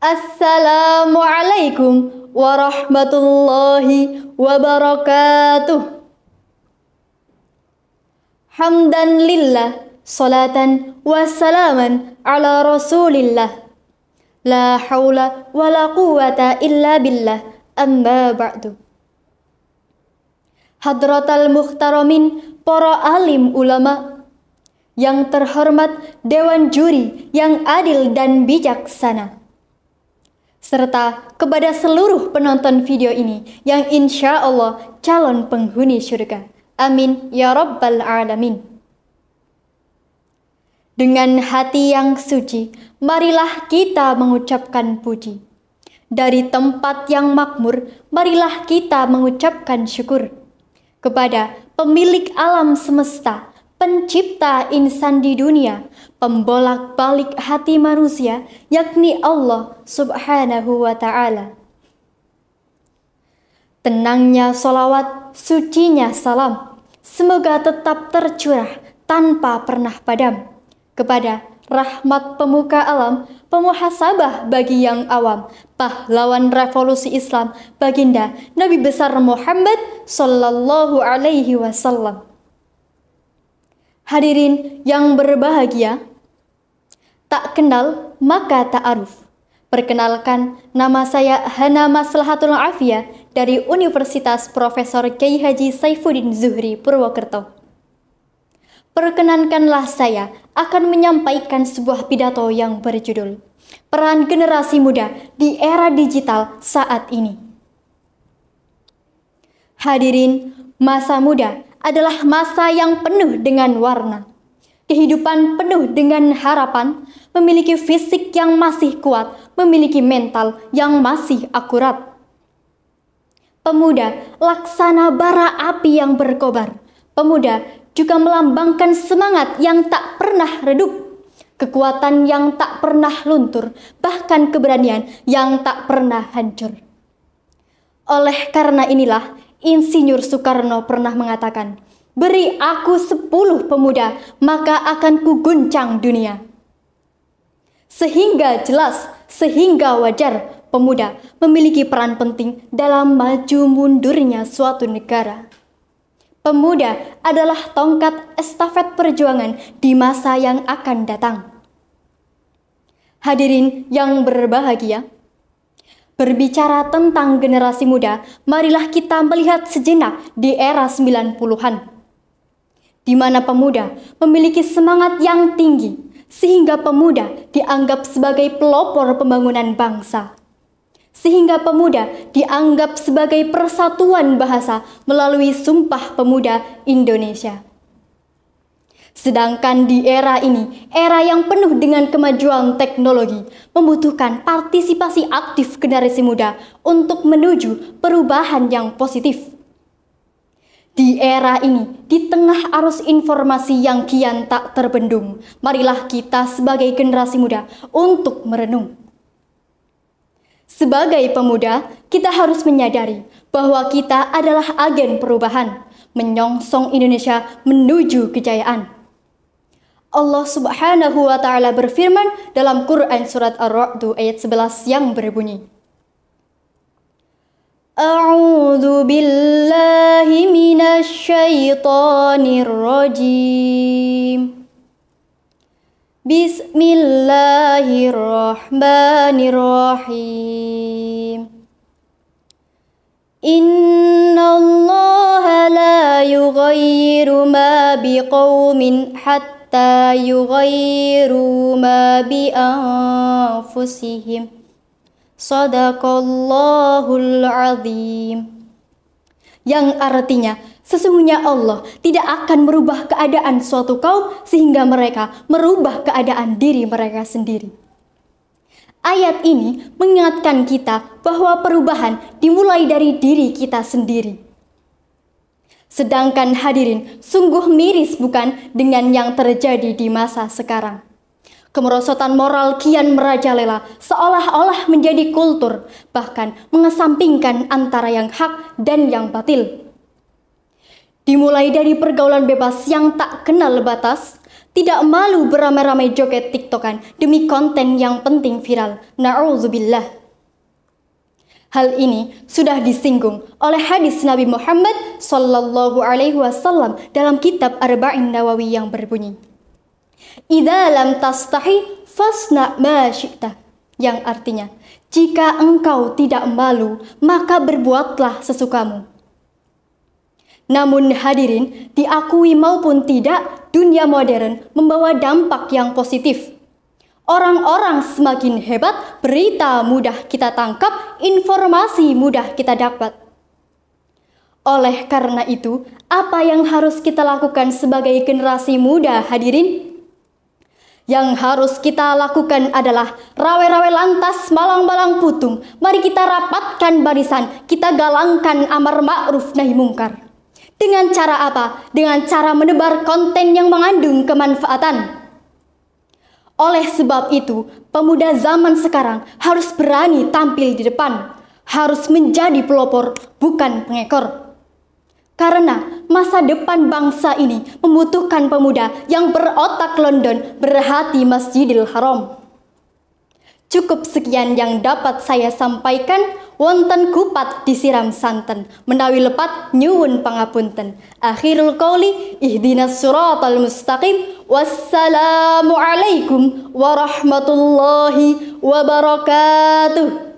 Assalamualaikum warahmatullahi wabarakatuh. Hamdan lillah, salatan wassalaman ala rasulillah. La hawla wa la quwata illa billah, amma ba'du. Hadratal muhtaramin, para alim ulama, yang terhormat dewan juri yang adil dan bijaksana, serta kepada seluruh penonton video ini yang insya Allah calon penghuni surga. Amin ya rabbal alamin. Dengan hati yang suci, marilah kita mengucapkan puji. Dari tempat yang makmur, marilah kita mengucapkan syukur kepada pemilik alam semesta, pencipta insan di dunia, pembolak-balik hati manusia, yakni Allah Subhanahu wa Ta'ala. Tenangnya solawat, sucinya salam, semoga tetap tercurah tanpa pernah padam kepada rahmat pemuka alam, pemuhasabah bagi yang awam, pahlawan revolusi Islam, baginda Nabi besar Muhammad Sallallahu Alaihi Wasallam. Hadirin yang berbahagia, tak kenal maka ta'aruf. Perkenalkan, nama saya Hana Maslahatul Afiyah dari Universitas Profesor Kyai Haji Saifuddin Zuhri Purwokerto. Perkenankanlah saya akan menyampaikan sebuah pidato yang berjudul Peran Generasi Muda di Era Digital Saat Ini. Hadirin, masa muda adalah masa yang penuh dengan warna, kehidupan penuh dengan harapan, memiliki fisik yang masih kuat, memiliki mental yang masih akurat. Pemuda laksana bara api yang berkobar. Pemuda juga melambangkan semangat yang tak pernah redup, kekuatan yang tak pernah luntur, bahkan keberanian yang tak pernah hancur. Oleh karena inilah, Insinyur Soekarno pernah mengatakan, "Beri aku 10 pemuda, maka akan kuguncang dunia." Sehingga jelas, sehingga wajar, pemuda memiliki peran penting dalam maju mundurnya suatu negara. Pemuda adalah tongkat estafet perjuangan di masa yang akan datang. Hadirin yang berbahagia, berbicara tentang generasi muda, marilah kita melihat sejenak di era 90-an, di mana pemuda memiliki semangat yang tinggi, sehingga pemuda dianggap sebagai pelopor pembangunan bangsa. Sehingga pemuda dianggap sebagai persatuan bahasa melalui Sumpah Pemuda Indonesia. Sedangkan di era ini, era yang penuh dengan kemajuan teknologi, membutuhkan partisipasi aktif generasi muda untuk menuju perubahan yang positif. Di era ini, di tengah arus informasi yang kian tak terbendung, marilah kita sebagai generasi muda untuk merenung. Sebagai pemuda, kita harus menyadari bahwa kita adalah agen perubahan, menyongsong Indonesia menuju kejayaan. Allah Subhanahu wa Ta'ala berfirman dalam Quran surat Ar-Ra'd ayat 11 yang berbunyi, A'udzu billahi minasy syaithanir rajim. Bismillahirrahmanirrahim. Innallaha la yughayyiru ma biqaumin hatta yughayyiru ma bi anfusihim. Shadaqallahul azim. Yang artinya, sesungguhnya Allah tidak akan merubah keadaan suatu kaum sehingga mereka merubah keadaan diri mereka sendiri. Ayat ini mengingatkan kita bahwa perubahan dimulai dari diri kita sendiri. Sedangkan hadirin, sungguh miris bukan dengan yang terjadi di masa sekarang. Kemerosotan moral kian merajalela seolah-olah menjadi kultur, bahkan mengesampingkan antara yang hak dan yang batil. Dimulai dari pergaulan bebas yang tak kenal batas, Tidak malu beramai-ramai joget tiktokan demi konten yang penting viral. Na'udzubillah. Hal ini sudah disinggung oleh hadis Nabi Muhammad Sallallahu Alaihi Wasallam dalam kitab Arba'in Nawawi yang berbunyi, "Idza lam tastahi fasna ma syi'ta." Yang artinya, jika engkau tidak malu, maka berbuatlah sesukamu. Namun hadirin, diakui maupun tidak, dunia modern membawa dampak yang positif. Orang-orang semakin hebat, berita mudah kita tangkap, informasi mudah kita dapat. Oleh karena itu, apa yang harus kita lakukan sebagai generasi muda, hadirin? Yang harus kita lakukan adalah rawe-rawe lantas, malang-malang putung. Mari kita rapatkan barisan, kita galangkan amar ma'ruf nahi mungkar. Dengan cara apa? Dengan cara menebar konten yang mengandung kemanfaatan. Oleh sebab itu, pemuda zaman sekarang harus berani tampil di depan, harus menjadi pelopor, bukan pengekor. Karena masa depan bangsa ini membutuhkan pemuda yang berotak London, berhati Masjidil Haram. Cukup sekian yang dapat saya sampaikan. Wonten kupat disiram santen, menawi lepat nyuwun pangapunten. Akhirul qauli ihdinas siratal mustaqim. Wassalamu alaikum warahmatullahi wabarakatuh.